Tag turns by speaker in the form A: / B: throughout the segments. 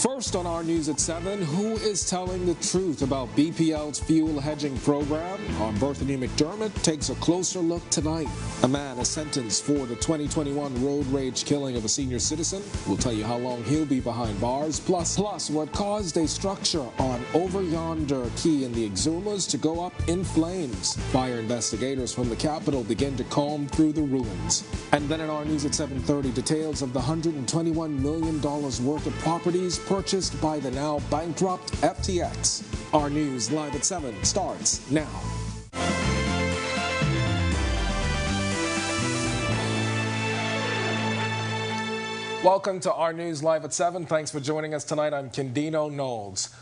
A: First on our news at 7, who is telling the truth about BPL's fuel hedging program? Our Berthany McDermott takes a closer look tonight. A man is sentenced for the 2021 road rage killing of a senior citizen. We'll tell you how long he'll be behind bars, plus what caused a structure on Over Yonder Key in the Exumas to go up in flames. Fire investigators from the capital begin to comb through the ruins. And then in our news at 7:30, details of the $121 million worth of properties purchased by the now bankrupt FTX. Our news live at 7 starts now. Welcome to our news live at 7. Thanks for joining us tonight. I'm Kendino Knowles.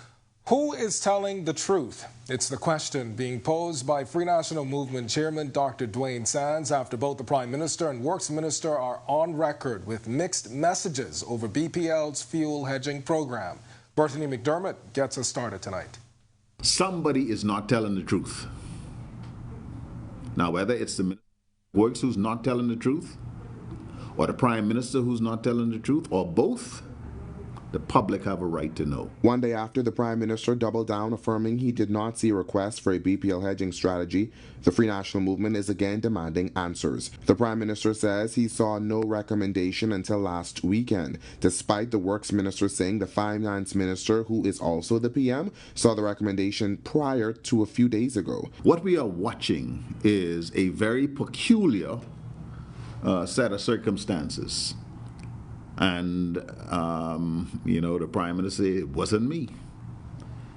A: Who is telling the truth? It's the question being posed by Free National Movement Chairman Dr. Dwayne Sands after both the Prime Minister and Works Minister are on record with mixed messages over BPL's fuel hedging program. Berthany McDermott gets us started tonight.
B: Somebody is not telling the truth. Now, whether it's the Minister of Works who's not telling the truth, or the Prime Minister who's not telling the truth, or both, the public have a right to know.
C: One day after the Prime Minister doubled down, affirming he did not see a request for a BPL hedging strategy, the Free National Movement is again demanding answers. The Prime Minister says he saw no recommendation until last weekend, despite the Works Minister saying the Finance Minister, who is also the PM, saw the recommendation prior to a few days ago.
B: What we are watching is a very peculiar set of circumstances. And, the Prime Minister said, it wasn't me.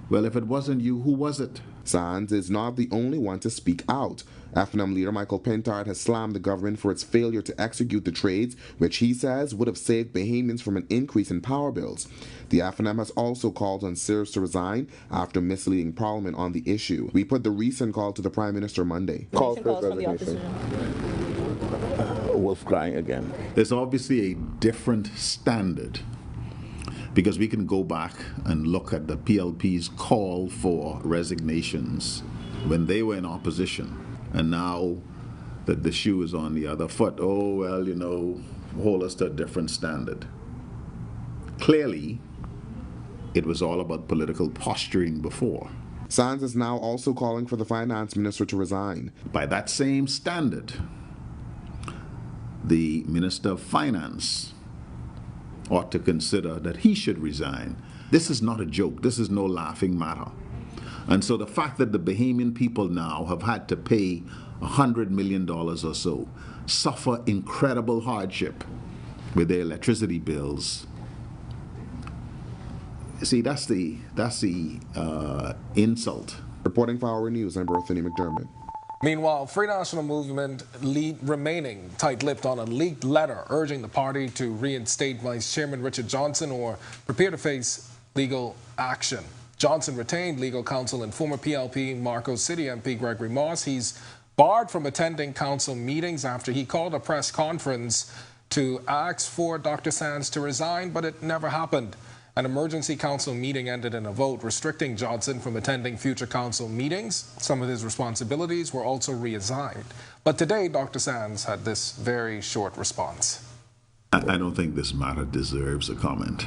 B: Well, if it wasn't you, who was it?
C: Sands is not the only one to speak out. FNM leader Michael Pintard has slammed the government for its failure to execute the trades, which he says would have saved Bahamians from an increase in power bills. The FNM has also called on Sears to resign after misleading Parliament on the issue. We put the recent call to the Prime Minister Monday.
D: Calls for the opposition.
E: Wolf crying again.
B: There's obviously a different standard because we can go back and look at the PLP's call for resignations when they were in opposition, and now that the shoe is on the other foot, hold us to a different standard. Clearly, it was all about political posturing before.
C: Sands is now also calling for the Finance Minister to resign.
B: By that same standard, the Minister of Finance ought to consider that he should resign. This is not a joke. This is no laughing matter. And so the fact that the Bahamian people now have had to pay $100 million or so, suffer incredible hardship with their electricity bills, see, that's the insult.
C: Reporting for Our News, I'm Berthany McDermott.
A: Meanwhile, Free National Movement remaining tight-lipped on a leaked letter urging the party to reinstate Vice Chairman Richard Johnson or prepare to face legal action. Johnson retained legal counsel and former PLP Marco City MP Gregory Moss. He's barred from attending council meetings after he called a press conference to ask for Dr. Sands to resign, but it never happened. An emergency council meeting ended in a vote restricting Johnson from attending future council meetings. Some of his responsibilities were also reassigned. But today, Dr. Sands had this very short response.
B: I don't think this matter deserves a comment.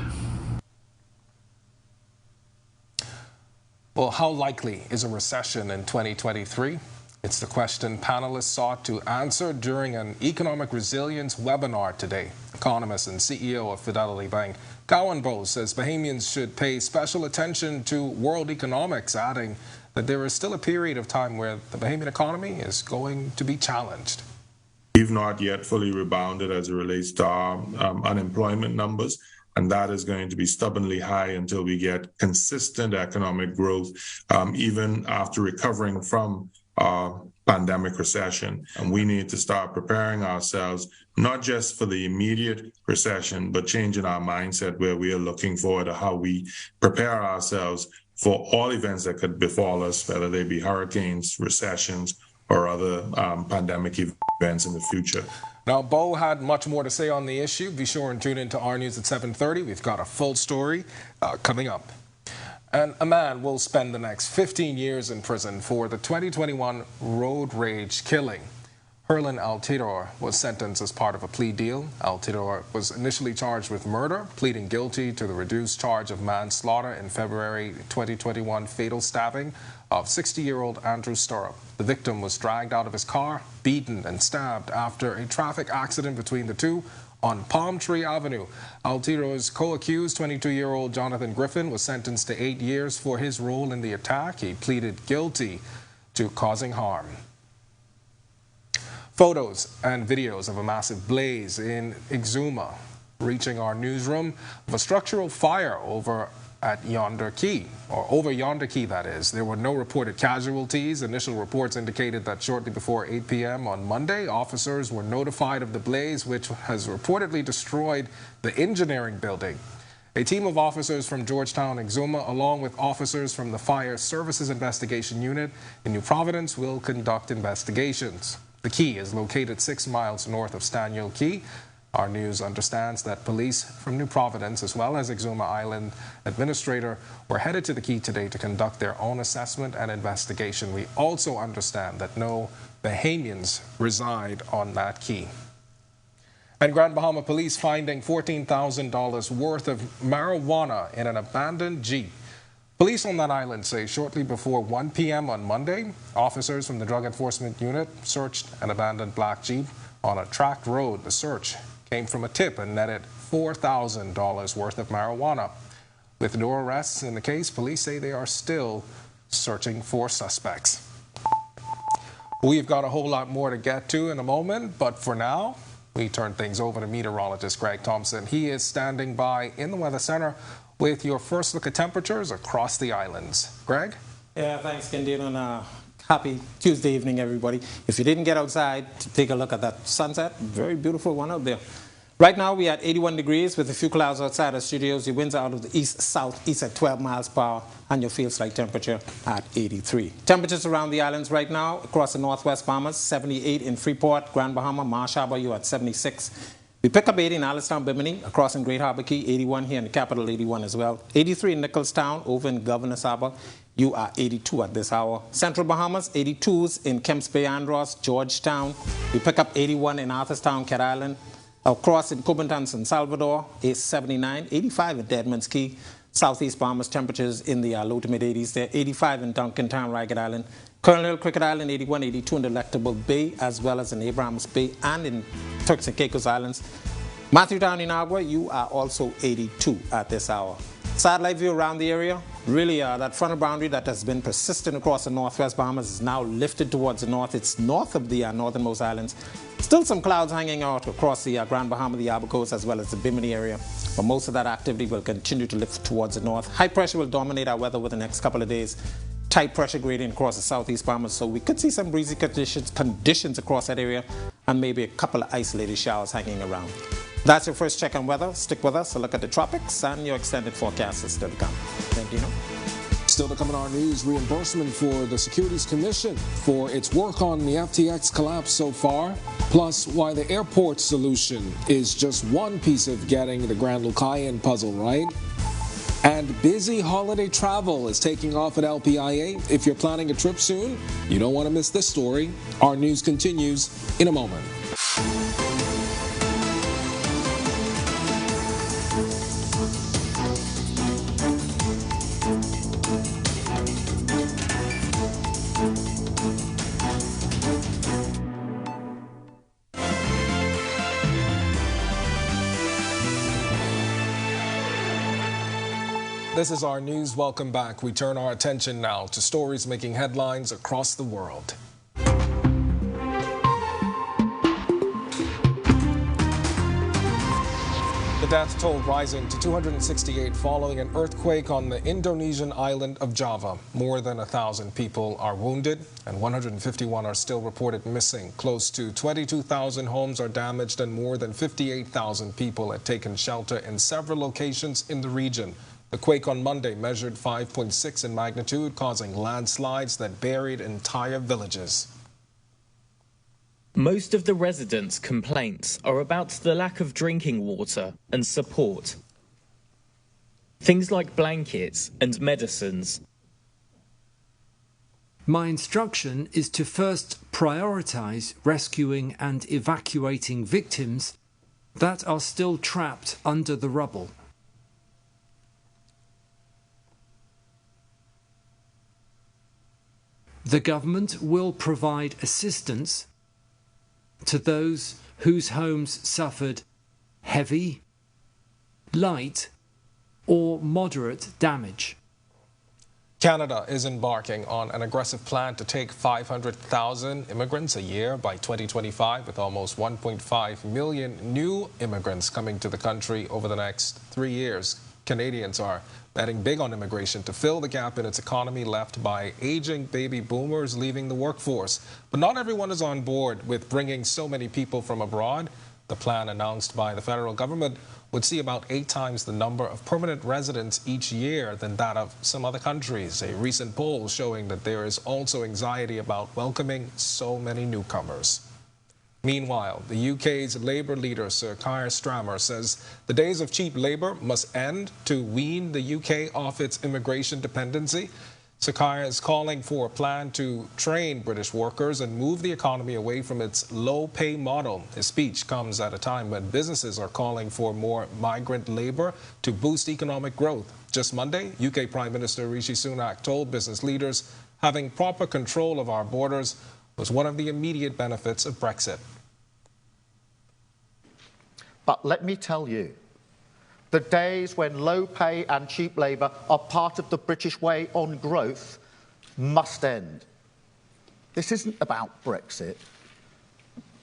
A: Well, how likely is a recession in 2023? It's the question panelists sought to answer during an economic resilience webinar today. Economist and CEO of Fidelity Bank, Gowan Bose, says Bahamians should pay special attention to world economics, adding that there is still a period of time where the Bahamian economy is going to be challenged.
F: We've not yet fully rebounded as it relates to our unemployment numbers, and that is going to be stubbornly high until we get consistent economic growth, even after recovering from pandemic recession. And we need to start preparing ourselves, not just for the immediate recession, but changing our mindset where we are looking forward to how we prepare ourselves for all events that could befall us, whether they be hurricanes, recessions, or other pandemic events in the future.
A: Now, Bo had much more to say on the issue. Be sure and tune into Our News at 7:30. We've got a full story coming up. And a man will spend the next 15 years in prison for the 2021 road rage killing. Herlin Altidore was sentenced as part of a plea deal. Altidore was initially charged with murder, pleading guilty to the reduced charge of manslaughter in February 2021 fatal stabbing of 60-year-old Andrew Stirrup. The victim was dragged out of his car, beaten and stabbed after a traffic accident between the two on Palm Tree Avenue. Altidore's co-accused, 22-year-old Jonathan Griffin, was sentenced to 8 years for his role in the attack. He pleaded guilty to causing harm. Photos and videos of a massive blaze in Exuma reaching our newsroom of a structural fire over Yonder Key, that is. There were no reported casualties. Initial reports indicated that shortly before 8 p.m. on Monday, officers were notified of the blaze, which has reportedly destroyed the engineering building. A team of officers from Georgetown, Exuma, along with officers from the Fire Services Investigation Unit in New Providence, will conduct investigations. The key is located 6 miles north of Staniel Key. Our news understands that police from New Providence, as well as Exuma Island administrator, were headed to the key today to conduct their own assessment and investigation. We also understand that no Bahamians reside on that key. And Grand Bahama police finding $14,000 worth of marijuana in an abandoned Jeep. Police on that island say shortly before 1 p.m. on Monday, officers from the Drug Enforcement Unit searched an abandoned black Jeep on a tracked road. The search came from a tip and netted $4,000 worth of marijuana. With no arrests in the case, police say they are still searching for suspects. We've got a whole lot more to get to in a moment, but for now, we turn things over to meteorologist Greg Thompson. He is standing by in the Weather Center with your first look at temperatures across the islands. Greg?
D: Yeah, thanks, Candido, and happy Tuesday evening, everybody. If you didn't get outside to take a look at that sunset, very beautiful one out there. Right now, we are at 81 degrees with a few clouds outside our studios. The winds are out of the east-southeast at 12 miles per hour, and your field slight temperature at 83. Temperatures around the islands right now, across the northwest Bahamas, 78 in Freeport, Grand Bahama, Marsh Harbor, you at 76. We pick up 80 in Allenstown, Bimini, across in Great Harbor Key, 81 here in the capital, 81 as well. 83 in Nicholstown, over in Governor's Harbor, you are 82 at this hour. Central Bahamas, 82s in Kemps Bay, Andros, Georgetown. We pick up 81 in Arthurstown, Cat Island. Across in Cobinton, San Salvador, is 79. 85 at Deadman's Key. Southeast Bahamas temperatures in the low to mid-80s there. 85 in Duncantown, Ragged Island. Colonel Hill, Cricket Island, 81, 82 in Delectable Bay, as well as in Abrahams Bay and in Turks and Caicos Islands. Matthewtown in Agua, you are also 82 at this hour. Satellite view around the area, really that frontal boundary that has been persistent across the northwest Bahamas is now lifted towards the north. It's north of the northernmost islands. Still some clouds hanging out across the Grand Bahama, the Arbor Coast, as well as the Bimini area. But most of that activity will continue to lift towards the north. High pressure will dominate our weather over the next couple of days. Tight pressure gradient across the southeast Bahamas, so we could see some breezy conditions across that area and maybe a couple of isolated showers hanging around. That's your first check on weather. Stick with us, a look at the tropics, and your extended forecast is still to come. Thank you.
A: Still to come in our news, reimbursement for the Securities Commission for its work on the FTX collapse so far, plus why the airport solution is just one piece of getting the Grand Bahama puzzle right. And busy holiday travel is taking off at LPIA. If you're planning a trip soon, you don't want to miss this story. Our news continues in a moment. This is our news. Welcome back. We turn our attention now to stories making headlines across the world. The death toll rising to 268 following an earthquake on the Indonesian island of Java. More than 1,000 people are wounded and 151 are still reported missing. Close to 22,000 homes are damaged and more than 58,000 people have taken shelter in several locations in the region. The quake on Monday measured 5.6 in magnitude, causing landslides that buried entire villages.
E: Most of the residents' complaints are about the lack of drinking water and support. Things like blankets and medicines.
G: My instruction is to first prioritize rescuing and evacuating victims that are still trapped under the rubble. The government will provide assistance to those whose homes suffered heavy, light, or moderate damage.
A: Canada is embarking on an aggressive plan to take 500,000 immigrants a year by 2025, with almost 1.5 million new immigrants coming to the country over the next 3 years. Canadians are betting big on immigration to fill the gap in its economy left by aging baby boomers leaving the workforce. But not everyone is on board with bringing so many people from abroad. The plan announced by the federal government would see about 8 times the number of permanent residents each year than that of some other countries. A recent poll showing that there is also anxiety about welcoming so many newcomers. Meanwhile, the UK's Labour leader, Sir Keir Starmer, says the days of cheap labour must end to wean the UK off its immigration dependency. Sir Keir is calling for a plan to train British workers and move the economy away from its low-pay model. His speech comes at a time when businesses are calling for more migrant labour to boost economic growth. Just Monday, UK Prime Minister Rishi Sunak told business leaders having proper control of our borders was one of the immediate benefits of Brexit.
H: But let me tell you, the days when low pay and cheap labour are part of the British way on growth must end. This isn't about Brexit.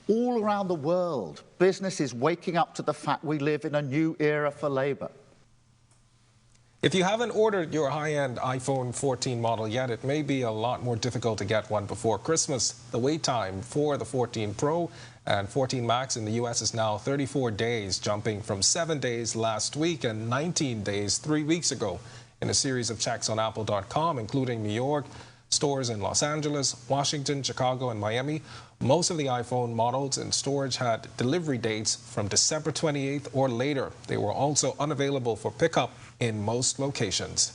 H: All around the world, business is waking up to the fact we live in a new era for labour.
A: If you haven't ordered your high-end iPhone 14 model yet, it may be a lot more difficult to get one before Christmas. The wait time for the 14 Pro and 14 Max in the U.S. is now 34 days, jumping from 7 days last week and 19 days 3 weeks ago. In a series of checks on Apple.com, including New York, stores in Los Angeles, Washington, Chicago, and Miami, most of the iPhone models in storage had delivery dates from December 28th or later. They were also unavailable for pickup in most locations.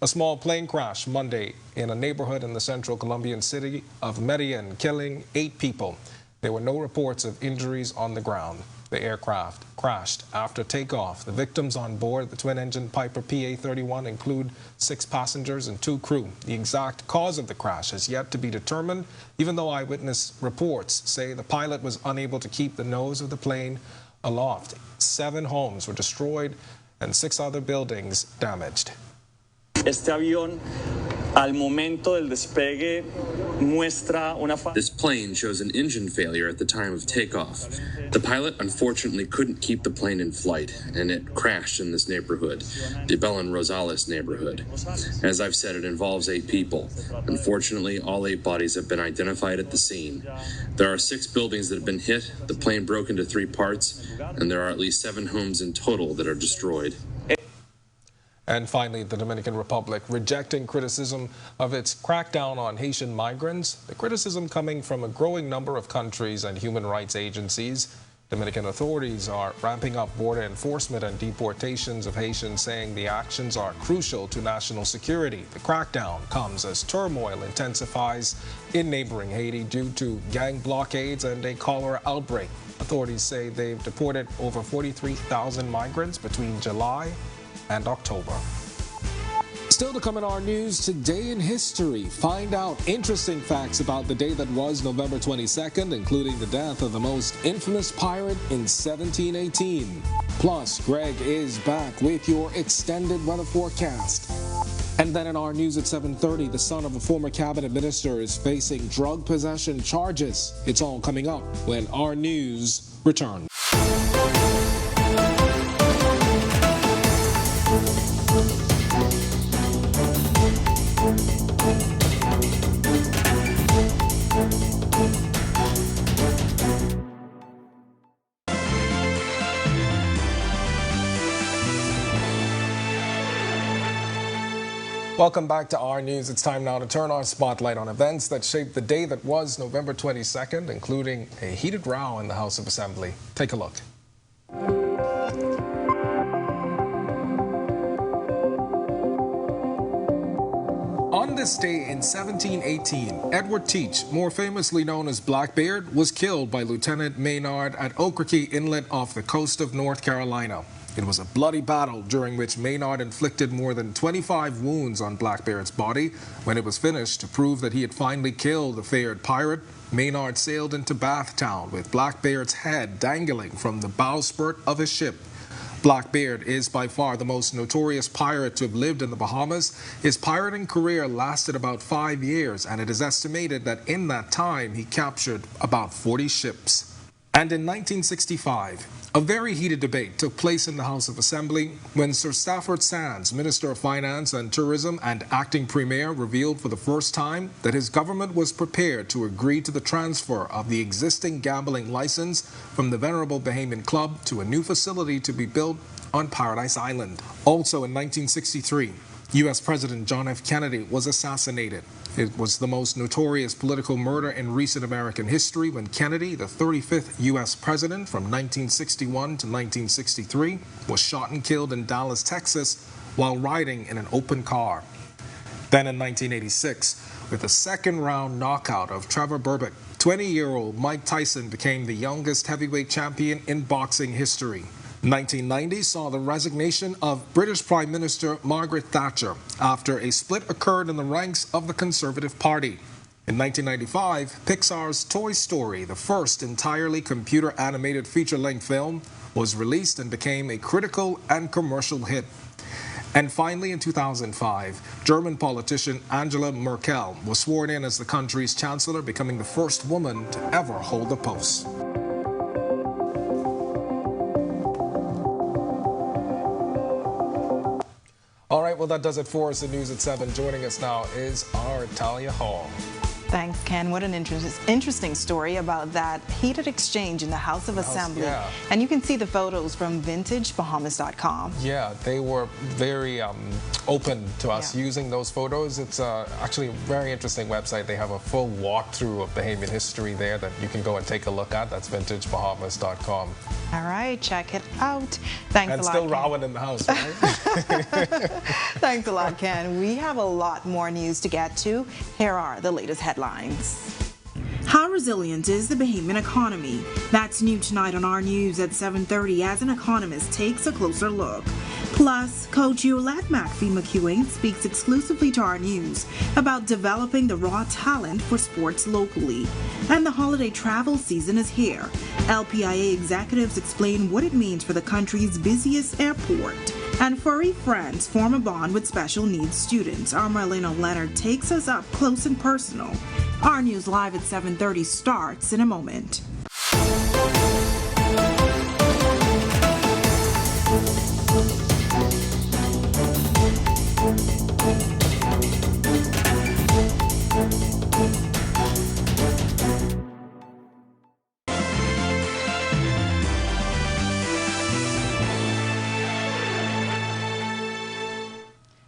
A: A small plane crash Monday in a neighborhood in the central Colombian city of Medellin, killing 8 people. There were no reports of injuries on the ground. The aircraft crashed after takeoff. The victims on board the twin-engine Piper PA-31 include 6 passengers and 2 crew. The exact cause of the crash has yet to be determined, even though eyewitness reports say the pilot was unable to keep the nose of the plane aloft. 7 homes were destroyed and 6 other buildings damaged.
I: Este avión, al momento del despegue, muestra una
J: This plane shows an engine failure at the time of takeoff. The pilot unfortunately couldn't keep the plane in flight, and it crashed in this neighborhood, the Belén Rosales neighborhood. As I've said, it involves 8 people. Unfortunately, all 8 bodies have been identified at the scene. There are 6 buildings that have been hit, the plane broke into 3 parts, and there are at least 7 homes in total that are destroyed.
A: And finally, the Dominican Republic rejecting criticism of its crackdown on Haitian migrants. The criticism coming from a growing number of countries and human rights agencies. Dominican authorities are ramping up border enforcement and deportations of Haitians, saying the actions are crucial to national security. The crackdown comes as turmoil intensifies in neighboring Haiti due to gang blockades and a cholera outbreak. Authorities say they've deported over 43,000 migrants between July and October. Still to come in our news, today in history, find out interesting facts about the day that was November 22nd, including the death of the most infamous pirate in 1718. Plus, Greg is back with your extended weather forecast. And then in our news at 7:30, the son of a former cabinet minister is facing drug possession charges. It's all coming up when Our News returns. Welcome back to Our News. It's time now to turn our spotlight on events that shaped the day that was November 22nd, including a heated row in the House of Assembly. Take a look. On this day in 1718, Edward Teach, more famously known as Blackbeard, was killed by Lieutenant Maynard at Ocraquay Inlet off the coast of North Carolina. It was a bloody battle during which Maynard inflicted more than 25 wounds on Blackbeard's body. When it was finished, to prove that he had finally killed the feared pirate, Maynard sailed into Bathtown with Blackbeard's head dangling from the bowsprit of his ship. Blackbeard is by far the most notorious pirate to have lived in the Bahamas. His pirating career lasted about 5 years, and it is estimated that in that time he captured about 40 ships. And in 1965, a very heated debate took place in the House of Assembly when Sir Stafford Sands, Minister of Finance and Tourism and acting Premier, revealed for the first time that his government was prepared to agree to the transfer of the existing gambling license from the venerable Bahamian Club to a new facility to be built on Paradise Island. Also in 1963, U.S. President John F. Kennedy was assassinated. It was the most notorious political murder in recent American history when Kennedy, the 35th U.S. president from 1961 to 1963, was shot and killed in Dallas, Texas, while riding in an open car. Then in 1986, with a second-round knockout of Trevor Berbick, 20-year-old Mike Tyson became the youngest heavyweight champion in boxing history. 1990 saw the resignation of British Prime Minister Margaret Thatcher after a split occurred in the ranks of the Conservative Party. In 1995, Pixar's Toy Story, the first entirely computer-animated feature-length film, was released and became a critical and commercial hit. And finally, in 2005, German politician Angela Merkel was sworn in as the country's chancellor, becoming the first woman to ever hold the post. All right, well, that does it for us in News at 7. Joining us now is our Talia Hall.
K: Thanks, Ken. What an interesting story about that heated exchange in the House of Assembly.
A: Yeah.
K: And you can see the photos from vintagebahamas.com.
A: Yeah, they were very open to us using those photos. It's actually a very interesting website. They have a full walkthrough of Bahamian history there that you can go and take a look at. That's vintagebahamas.com.
K: All right, check it out. Thanks a lot,
A: And still
K: Ken.
A: rowing in the house, right?
K: Thanks a lot, Ken. We have a lot more news to get to. Here are the latest headlines.
L: How resilient is the Bahamian economy? That's new tonight on Our News at 7:30 as an economist takes a closer look. Plus, Coach Yolette McPhee-McEwing speaks exclusively to Our News about developing the raw talent for sports locally. And the holiday travel season is here. LPIA executives explain what it means for the country's busiest airport. And furry friends form a bond with special needs students. Our Marlena Leonard takes us up close and personal. Our News Live at 7:30 starts in a moment.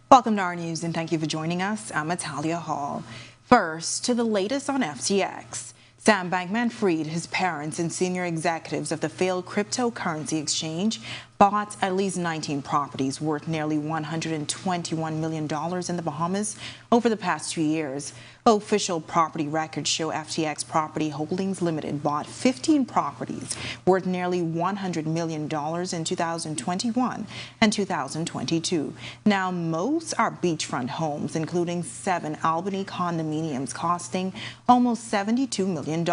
K: Welcome to Our News, and thank you for joining us. I'm Atalia Hall. First, to the latest on FTX. Sam Bankman-Fried, his parents, and senior executives of the failed cryptocurrency exchange bought at least 19 properties worth nearly $121 million in the Bahamas over the past 2 years. Official property records show FTX Property Holdings Limited bought 15 properties worth nearly $100 million in 2021 and 2022. Now, most are beachfront homes, including 7 Albany condominiums costing almost $72 million.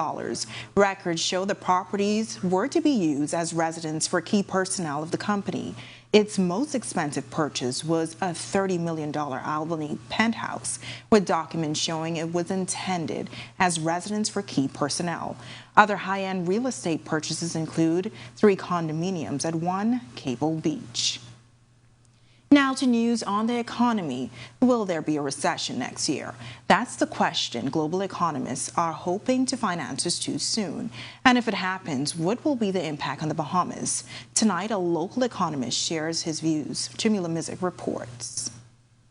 K: Records show the properties were to be used as residence for key personnel of the company. Its most expensive purchase was a $30 million Albany penthouse, with documents showing it was intended as residence for key personnel. Other high-end real estate purchases include 3 condominiums at 1 Cable Beach. Now to news on the economy. Will there be a recession next year? That's the question global economists are hoping to find answers to soon. And if it happens, what will be the impact on the Bahamas? Tonight, a local economist shares his views. Jamila Mizik reports.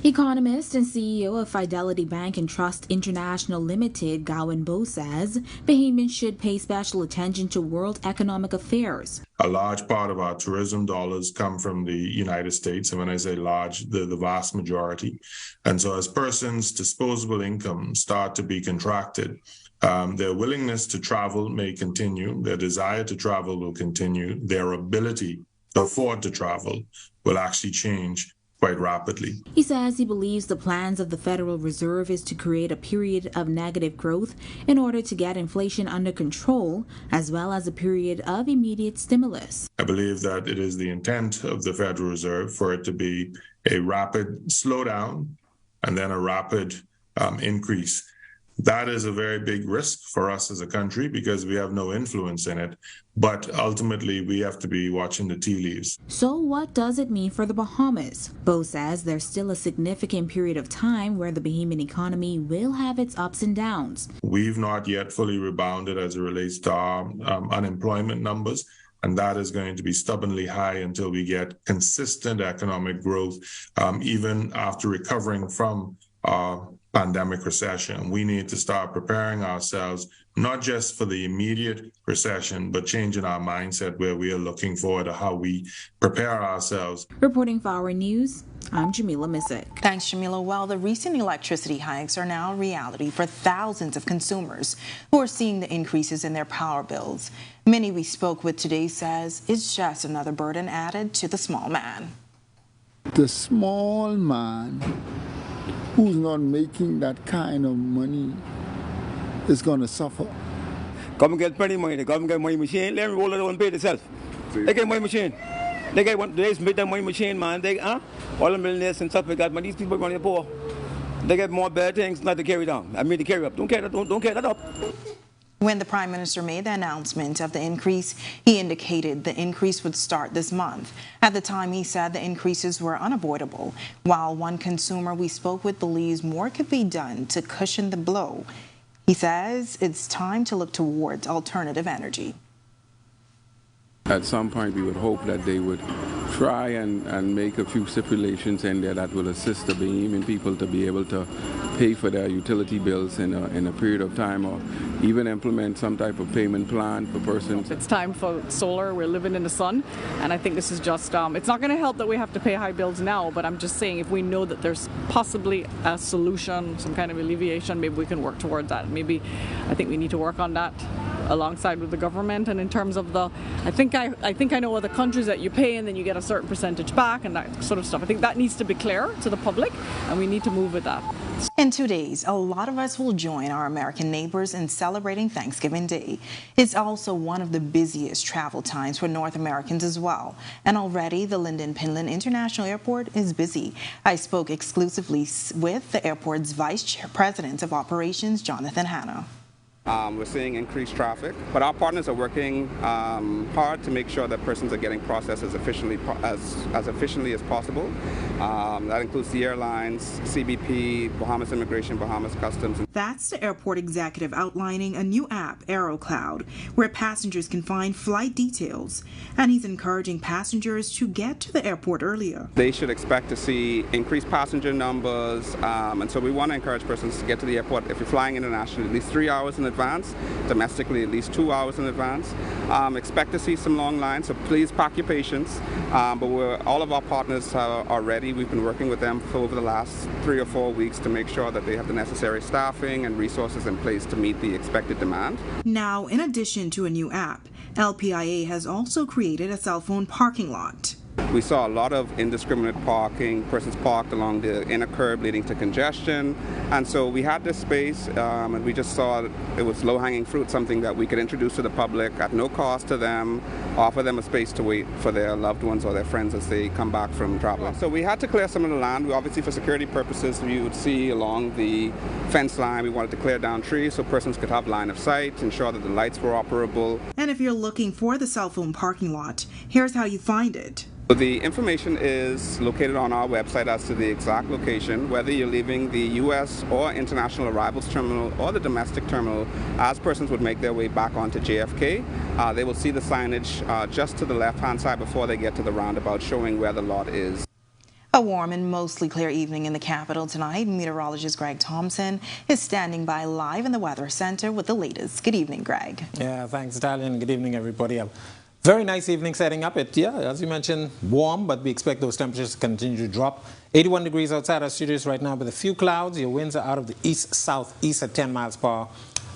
M: Economist and CEO of Fidelity Bank and Trust International Limited, Gowan Bo, says Bahamians should pay special attention to world economic affairs.
F: A large part of our tourism dollars come from the United States, and when I say large, the vast majority. And so as persons' disposable income start to be contracted, their willingness to travel may continue, their desire to travel will continue, their ability to afford to travel will actually change quite rapidly.
M: He says he believes the plans of the Federal Reserve is to create a period of negative growth in order to get inflation under control, as well as a period of immediate stimulus.
F: I believe that it is the intent of the Federal Reserve for it to be a rapid slowdown and then a rapid increase. That is a very big risk for us as a country because we have no influence in it. But ultimately, we have to be watching the tea leaves.
M: So what does it mean for the Bahamas? Bo says there's still a significant period of time where the Bahamian economy will have its ups and downs.
F: We've not yet fully rebounded as it relates to our unemployment numbers. And that is going to be stubbornly high until we get consistent economic growth, even after recovering from our pandemic recession. We need to start preparing ourselves, not just for the immediate recession, but changing our mindset where we are looking forward to how we prepare ourselves.
M: Reporting for Our News, I'm Jamila Missick.
K: Thanks, Jamila. Well, the recent electricity hikes are now a reality for thousands of consumers who are seeing the increases in their power bills. Many we spoke with today says it's just another burden added to the small man.
N: The small man who's not making that kind of money is going to suffer.
O: Government get plenty of money. The government get money machine. Let them roll it and pay themselves. They get money machine. They make that money machine, man. They all the millionaires and stuff like that. But these people are poor. They get more bad things not to carry down. I mean to carry up. Don't carry that up.
K: When the Prime Minister made the announcement of the increase, he indicated the increase would start this month. At the time, he said the increases were unavoidable, while one consumer we spoke with believes more could be done to cushion the blow. He says it's time to look towards alternative energy.
P: At some point, we would hope that they would try and make a few stipulations in there that will assist the Bahamian people to be able to pay for their utility bills in a period of time, or even implement some type of payment plan for persons.
Q: It's time for solar. We're living in the sun, and I think this is just, it's not going to help that we have to pay high bills now, but I'm just saying if we know that there's possibly a solution, some kind of alleviation, maybe we can work toward that. I think we need to work on that alongside with the government. And in terms of I think I know other countries that you pay and then you get a certain percentage back and that sort of stuff. I think that needs to be clear to the public, and we need to move with that.
K: In 2 days, a lot of us will join our American neighbors in celebrating Thanksgiving Day. It's also one of the busiest travel times for North Americans as well. And already the Lynden Pinland International Airport is busy. I spoke exclusively with the airport's Vice President of Operations, Jonathan Hanna.
R: We're seeing increased traffic, but our partners are working hard to make sure that persons are getting processed as efficiently as possible. That includes the airlines, CBP, Bahamas Immigration, Bahamas Customs.
L: That's the airport executive outlining a new app, AeroCloud, where passengers can find flight details. And he's encouraging passengers to get to the airport earlier.
R: They should expect to see increased passenger numbers, and so we want to encourage persons to get to the airport if you're flying internationally at least 3 hours in advance, domestically at least 2 hours in advance. Expect to see some long lines, so please pack your patience. But all of our partners are ready. We've been working with them for over the last 3 or 4 weeks to make sure that they have the necessary staffing and resources in place to meet the expected demand.
L: Now, in addition to a new app, LPIA has also created a cell phone parking lot.
R: We saw a lot of indiscriminate parking, persons parked along the inner curb leading to congestion. And so we had this space and we just saw it was low-hanging fruit, something that we could introduce to the public at no cost to them, offer them a space to wait for their loved ones or their friends as they come back from traveling. So we had to clear some of the land. We obviously, for security purposes, you would see along the fence line, we wanted to clear down trees so persons could have line of sight, ensure that the lights were operable.
L: And if you're looking for the cell phone parking lot, here's how you find it.
R: So the information is located on our website as to the exact location, whether you're leaving the U.S. or international arrivals terminal or the domestic terminal. As persons would make their way back onto JFK, they will see the signage just to the left-hand side before they get to the roundabout showing where the lot is.
K: A warm and mostly clear evening in the capital tonight. Meteorologist Greg Thompson is standing by live in the Weather Center with the latest. Good evening, Greg.
D: Yeah, thanks, Natalia, and good evening, everybody. A very nice evening setting up. As you mentioned, warm, but we expect those temperatures to continue to drop. 81 degrees outside our studios right now with a few clouds. Your winds are out of the east-southeast at 10 miles per hour,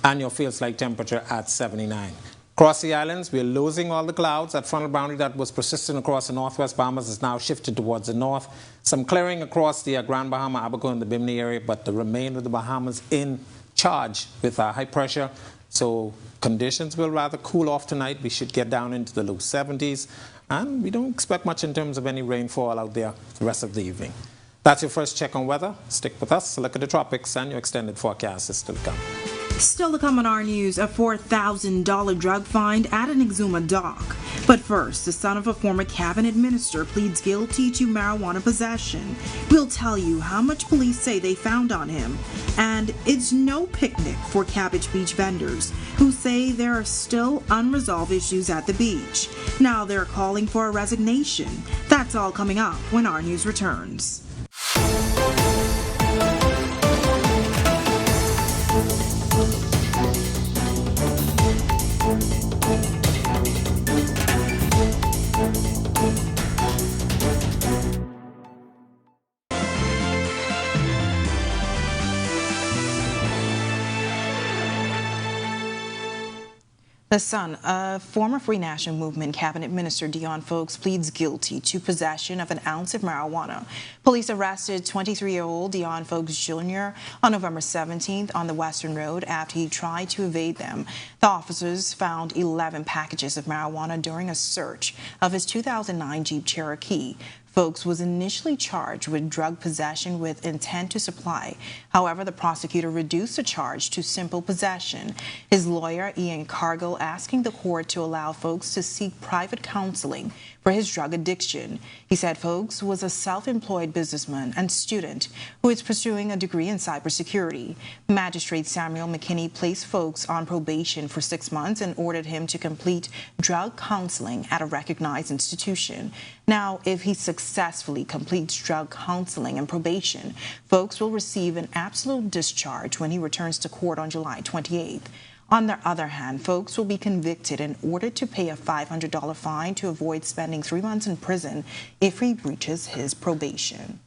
D: and your feels-like temperature at 79. Across the islands, we're losing all the clouds. That frontal boundary that was persistent across the northwest Bahamas is now shifted towards the north. Some clearing across the Grand Bahama, Abaco, and the Bimini area, but the remainder of the Bahamas in charge with high pressure. So conditions will rather cool off tonight. We should get down into the low 70s, and we don't expect much in terms of any rainfall out there the rest of the evening. That's your first check on weather. Stick with us. Look at the tropics, and your extended forecast is still to come.
L: Still to come on our news, a $4,000 drug find at an Exuma dock. But first, the son of a former cabinet minister pleads guilty to marijuana possession. We'll tell you how much police say they found on him. And it's no picnic for Cabbage Beach vendors, who say there are still unresolved issues at the beach. Now they're calling for a resignation. That's all coming up when our news returns.
K: The son of former Free National Movement Cabinet Minister Dion Folks pleads guilty to possession of an ounce of marijuana. Police arrested 23-year-old Dion Folks Jr. on November 17th on the Western Road after he tried to evade them. The officers found 11 packages of marijuana during a search of his 2009 Jeep Cherokee. Folks was initially charged with drug possession with intent to supply. However, the prosecutor reduced the charge to simple possession. His lawyer, Ian Cargill, asking the court to allow Folks to seek private counseling for his drug addiction. He said Folks was a self-employed businessman and student who is pursuing a degree in cybersecurity. Magistrate Samuel McKinney placed Folks on probation for 6 months and ordered him to complete drug counseling at a recognized institution. Now, if he successfully completes drug counseling and probation, Folks will receive an absolute discharge when he returns to court on July 28th. On the other hand, Folks will be convicted and ordered to pay a $500 fine to avoid spending 3 months in prison if he breaches his probation.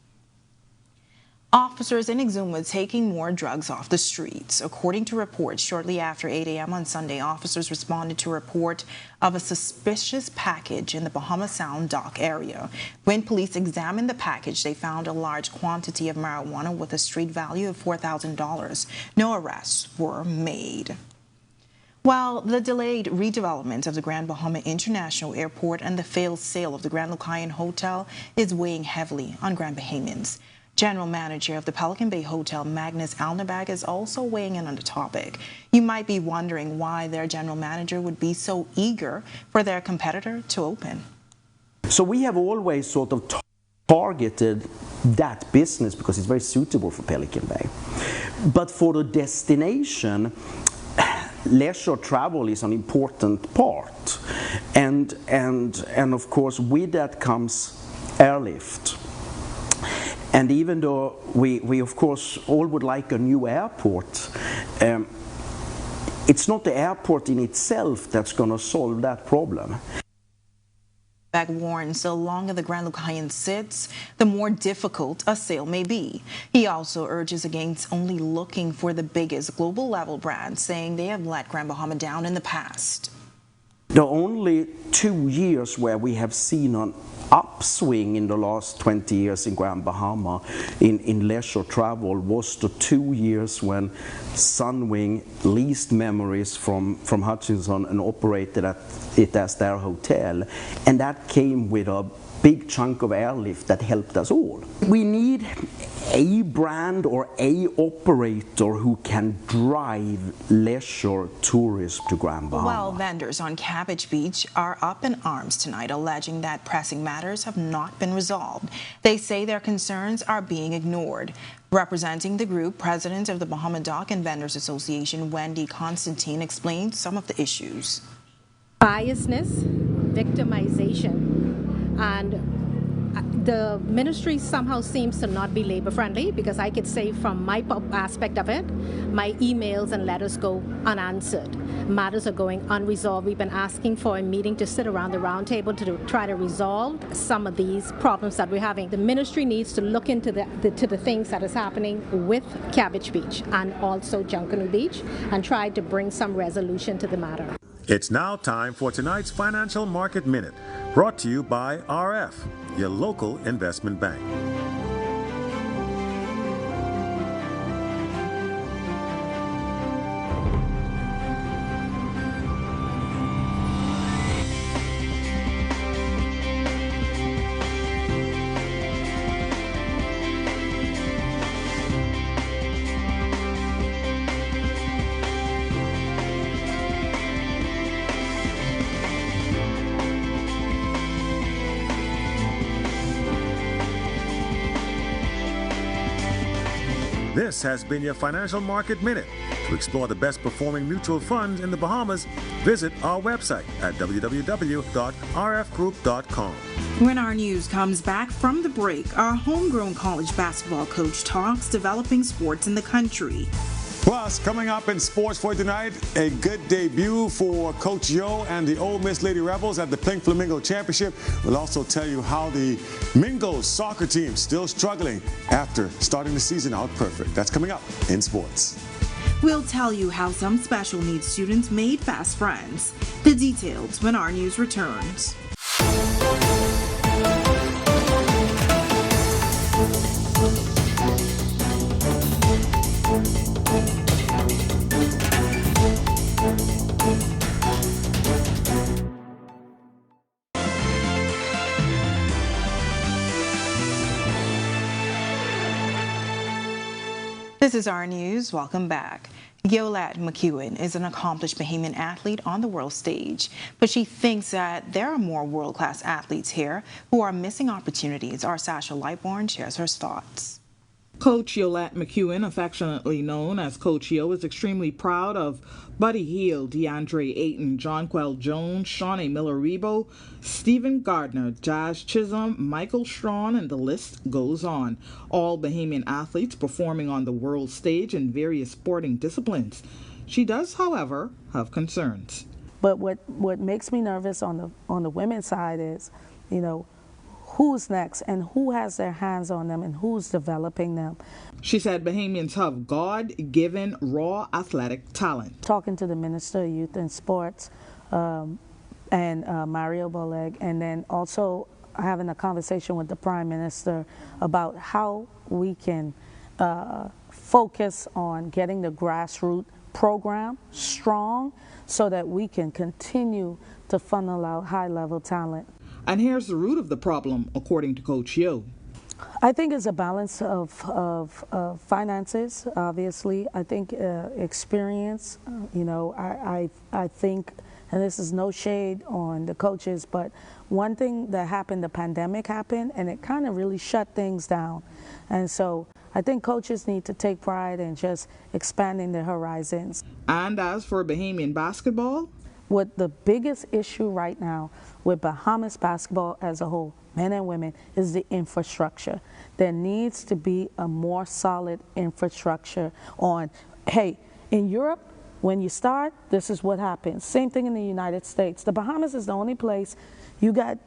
K: Officers in Exuma taking more drugs off the streets. According to reports, shortly after 8 a.m. on Sunday, officers responded to a report of a suspicious package in the Bahama Sound dock area. When police examined the package, they found a large quantity of marijuana with a street value of $4,000. No arrests were made. While the delayed redevelopment of the Grand Bahama International Airport and the failed sale of the Grand Lucayan Hotel is weighing heavily on Grand Bahamans, General Manager of the Pelican Bay Hotel, Magnus Alnabag, is also weighing in on the topic. You might be wondering why their general manager would be so eager for their competitor to open.
S: So we have always sort of targeted that business because it's very suitable for Pelican Bay. But for the destination, leisure travel is an important part. And of course, with that comes airlift. And even though we of course all would like a new airport, it's not the airport in itself that's going to solve that problem.
K: Back warns the longer the Grand Lucayan sits, the more difficult a sale may be. He also urges against only looking for the biggest global level brands, saying they have let Grand Bahama down in the past.
S: The only 2 years where we have seen an upswing in the last 20 years in Grand Bahama in leisure travel was the 2 years when Sunwing leased memories from Hutchinson and operated it as their hotel, and that came with a big chunk of airlift that helped us all. We need a brand or a operator who can drive leisure tourism to Grand Bahama.
K: Well, vendors on Cabbage Beach are up in arms tonight, alleging that pressing matters have not been resolved. They say their concerns are being ignored. Representing the group, President of the Bahama Dock and Vendors Association, Wendy Constantine, explained some of the issues.
T: Biasness, victimization, and The ministry somehow seems to not be labor friendly, because I could say from my aspect of it, my emails and letters go unanswered. Matters are going unresolved. We've been asking for a meeting to sit around the round table to try to resolve some of these problems that we're having. The ministry needs to look into the things that is happening with Cabbage Beach and also Junkanoo Beach and try to bring some resolution to the matter.
U: It's now time for tonight's Financial Market Minute, brought to you by RF, your local investment bank. This has been your Financial Market Minute. To explore the best performing mutual funds in the Bahamas, visit our website at www.rfgroup.com.
L: When our news comes back from the break, our homegrown college basketball coach talks developing sports in the country.
V: Plus, coming up in sports for tonight, a good debut for Coach Yo and the Ole Miss Lady Rebels at the Pink Flamingo Championship. We'll also tell you how the Mingos soccer team still struggling after starting the season out perfect. That's coming up in sports.
L: We'll tell you how some special needs students made fast friends. The details when our news returns.
K: This is our news. Welcome back. Yolette McEwen is an accomplished Bahamian athlete on the world stage, but she thinks that there are more world-class athletes here who are missing opportunities. Our Sasha Lightbourne shares her thoughts.
W: Coach Yolette McEwen, affectionately known as Coach Yo, is extremely proud of Buddy Heel, DeAndre Ayton, Jonquel Jones, Shawnee Miller-Rebo, Stephen Gardner, Jazz Chisholm, Michael Strawn, and the list goes on. All Bahamian athletes performing on the world stage in various sporting disciplines. She does, however, have concerns.
X: But what makes me nervous on the women's side is, who's next and who has their hands on them and who's developing them.
W: She said Bahamians have God-given raw athletic talent.
X: Talking to the Minister of Youth and Sports and Mario Boleg, and then also having a conversation with the Prime Minister about how we can focus on getting the grassroots program strong so that we can continue to funnel out high-level talent.
W: And here's the root of the problem, according to Coach Yo.
X: I think it's a balance of finances, obviously. I think experience, I think, and this is no shade on the coaches, but one thing that happened, the pandemic happened, and it kind of really shut things down. And so I think coaches need to take pride in just expanding their horizons.
W: And as for Bahamian basketball?
X: What the biggest issue right now with Bahamas basketball as a whole, men and women, is the infrastructure. There needs to be a more solid infrastructure on, hey, in Europe, when you start, this is what happens. Same thing in the United States. The Bahamas is the only place you got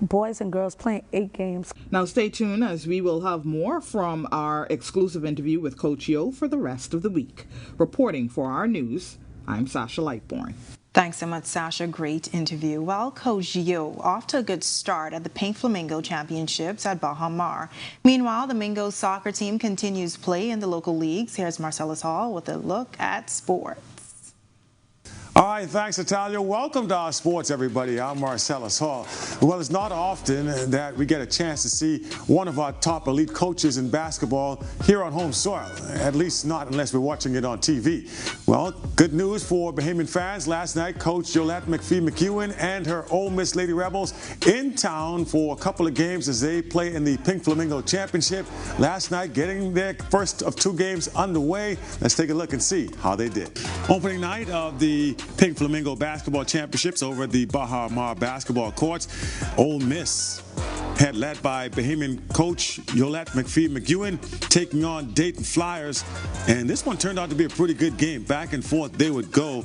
X: boys and girls playing 8 games.
W: Now stay tuned as we will have more from our exclusive interview with Coach Yo for the rest of the week. Reporting for our news, I'm Sasha Lightbourne.
K: Thanks so much, Sasha. Great interview. Well, Coach Yo off to a good start at the Pink Flamingo Championships at Bahamas. Meanwhile, the Mingos soccer team continues play in the local leagues. Here's Marcellus Hall with a look at sports.
V: All right, thanks, Natalia. Welcome to our sports, everybody. I'm Marcellus Hall. Well, it's not often that we get a chance to see one of our top elite coaches in basketball here on home soil, at least not unless we're watching it on TV. Well, good news for Bahamian fans. Last night, Coach Yolette McEwen and her Ole Miss Lady Rebels in town for a couple of games as they play in the Pink Flamingo Championship. Last night, getting their first of 2 games underway. Let's take a look and see how they did. Opening night of the Pink Flamingo Basketball Championships over at the Bahamas basketball courts. Ole Miss had led by Bahamian coach Yolette McPhee-McEwen taking on Dayton Flyers. And this one turned out to be a pretty good game. Back and forth they would go.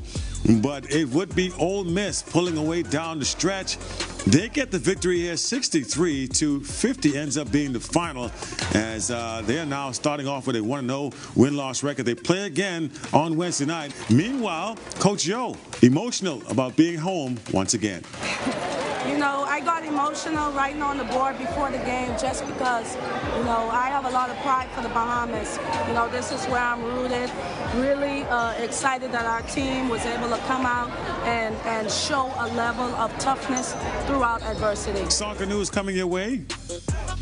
V: But it would be Ole Miss pulling away down the stretch. They get the victory here, 63-50 ends up being the final, as they are now starting off with a 1-0 win-loss record. They play again on Wednesday night. Meanwhile, Coach Yo, emotional about being home once again.
B: You know, I got emotional writing on the board before the game just because, you know, I have a lot of pride for the Bahamas. You know, this is where I'm rooted. Really excited that our team was able to come out and show a level of toughness throughout adversity.
V: Soccer news coming your way.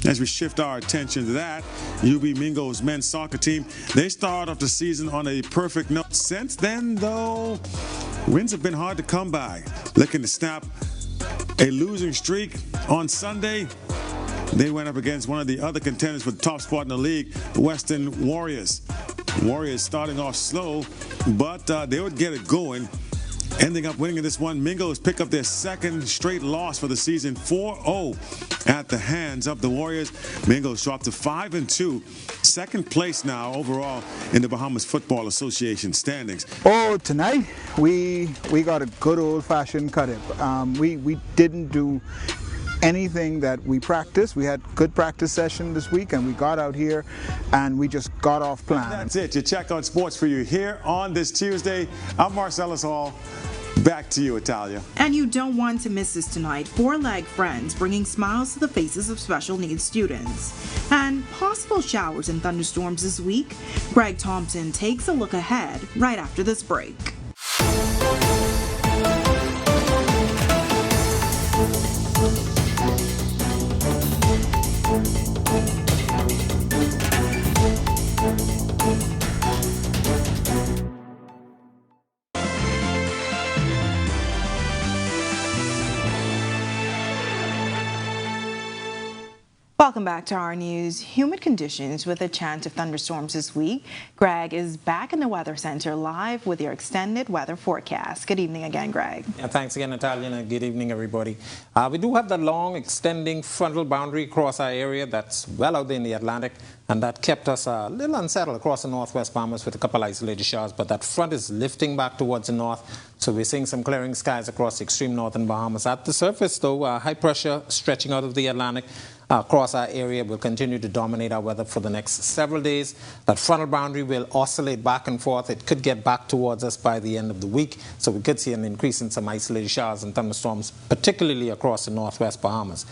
V: As we shift our attention to that, UB Mingo's men's soccer team, they start off the season on a perfect note. Since then, though, wins have been hard to come by. Looking to snap a losing streak on Sunday. They went up against one of the other contenders for the top spot in the league, the Western Warriors. Warriors starting off slow, but they would get it going. Ending up winning in this one, Mingos pick up their second straight loss for the season, 4-0 at the hands of the Warriors. Mingos dropped to 5-2, second place now overall in the Bahamas Football Association standings.
C: Oh, tonight we got a good old-fashioned cut-up. We didn't do anything that we practiced. We had good practice session this week, and we got out here and we just got off plan.
V: That's it. Your check on sports for you here on this Tuesday. I'm Marcellus Hall. Back to you, Italia.
L: And you don't want to miss this tonight. Four-Leg Friends bringing smiles to the faces of special needs students. And possible showers and thunderstorms this week. Greg Thompson takes a look ahead right after this break. Welcome back to our news. Humid conditions with a chance of thunderstorms this week. Greg is back in the Weather Center live with your extended weather forecast. Good evening again, Greg.
D: Yeah, thanks again, Natalia, and good evening, everybody. We do have that long extending frontal boundary across our area that's well out there in the Atlantic, and that kept us a little unsettled across the northwest Bahamas with a couple isolated showers, but that front is lifting back towards the north, so we're seeing some clearing skies across the extreme northern Bahamas. At the surface, though, high pressure stretching out of the Atlantic across our area will continue to dominate our weather for the next several days. That frontal boundary will oscillate back and forth. It could get back towards us by the end of the week, so we could see an increase in some isolated showers and thunderstorms, particularly across the northwest Bahamas.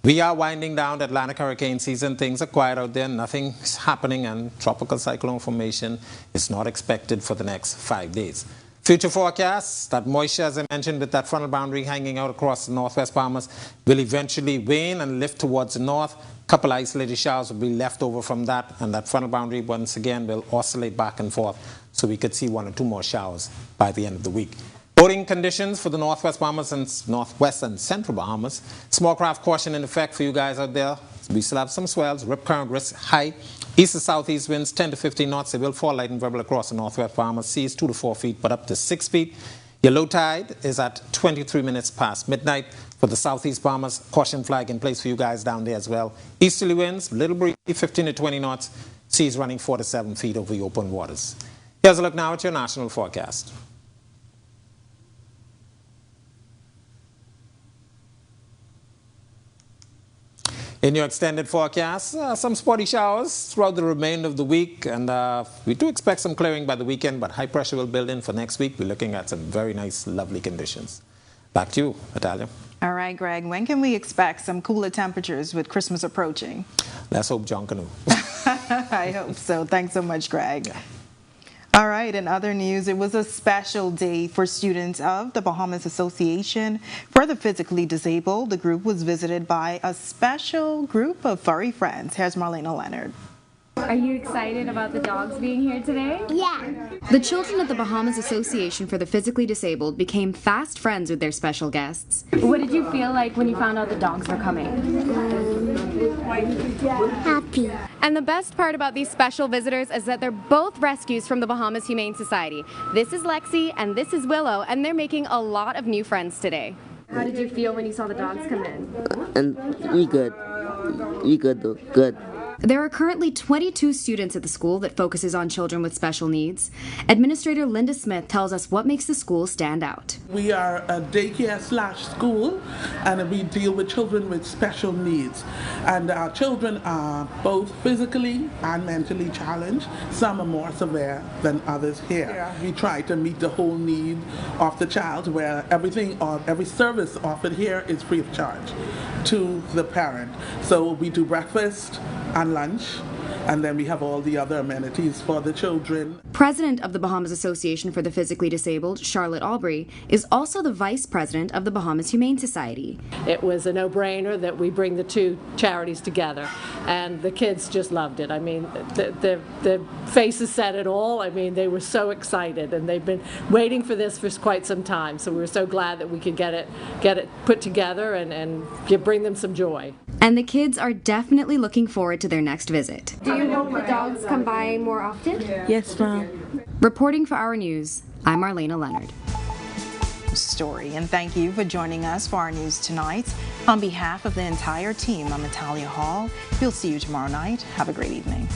D: We are winding down the Atlantic hurricane season. Things are quiet out there. Nothing is happening, and tropical cyclone formation is not expected for the next 5 days. Future forecasts, that moisture, as I mentioned, with that frontal boundary hanging out across the northwest Bahamas, will eventually wane and lift towards the north. A couple isolated showers will be left over from that, and that frontal boundary once again will oscillate back and forth, so we could see 1 or 2 more showers by the end of the week. Boating conditions for the northwest Bahamas and northwest and central Bahamas. Small craft caution in effect for you guys out there. We still have some swells. Rip current risk high. East to southeast winds 10 to 15 knots. They will fall light and variable across the northwest Bahamas. Seas 2 to 4 feet, but up to 6 feet. Your low tide is at 23 minutes past midnight. For the southeast Bahamas, caution flag in place for you guys down there as well. Easterly winds, little breeze, 15 to 20 knots. Seas running 4 to 7 feet over the open waters. Here's a look now at your national forecast. In your extended forecast, some spotty showers throughout the remainder of the week, and we do expect some clearing by the weekend, but high pressure will build in for next week. We're looking at some very nice, lovely conditions. Back to you, Natalia.
K: All right, Greg, when can we expect some cooler temperatures with Christmas approaching?
D: Let's hope John Canoe.
K: I hope so. Thanks so much, Greg. Yeah. All right, in other news, it was a special day for students of the Bahamas Association for the Physically Disabled. The group was visited by a special group of furry friends. Here's Marlena Leonard.
E: Are you excited about the dogs being here today?
G: Yeah. The children of the Bahamas Association for the Physically Disabled became fast friends with their special guests.
E: What did you feel like when you found out the dogs were coming?
G: Happy. And the best part about these special visitors is that they're both rescues from the Bahamas Humane Society. This is Lexi and this is Willow, and they're making a lot of new friends today.
E: How did you feel when you saw the dogs come in?
Y: And really good.
A: We good though, good.
G: There are currently 22 students at the school that focuses on children with special needs. Administrator Linda Smith tells us what makes the school stand out.
H: We are a daycare/school, and we deal with children with special needs. And our children are both physically and mentally challenged. Some are more severe than others here. We try to meet the whole need of the child, where every service offered here is free of charge to the parent. So we do breakfast and lunch, and then we have all the other amenities for the children.
G: President of the Bahamas Association for the Physically Disabled, Charlotte Albury, is also the vice president of the Bahamas Humane Society.
I: It was a no-brainer that we bring the two charities together, and the kids just loved it. I mean, the faces said it all. I mean, they were so excited, and they've been waiting for this for quite some time, so we were so glad that we could get it put together and bring them some joy.
G: And the kids are definitely looking forward to their next visit. Do you hope the dogs come by more often?
X: Yes, ma'am.
G: Reporting for Our News, I'm Marlena Leonard.
K: Story, and thank you for joining us for Our News tonight. On behalf of the entire team, I'm Natalia Hall. We'll see you tomorrow night. Have a great evening.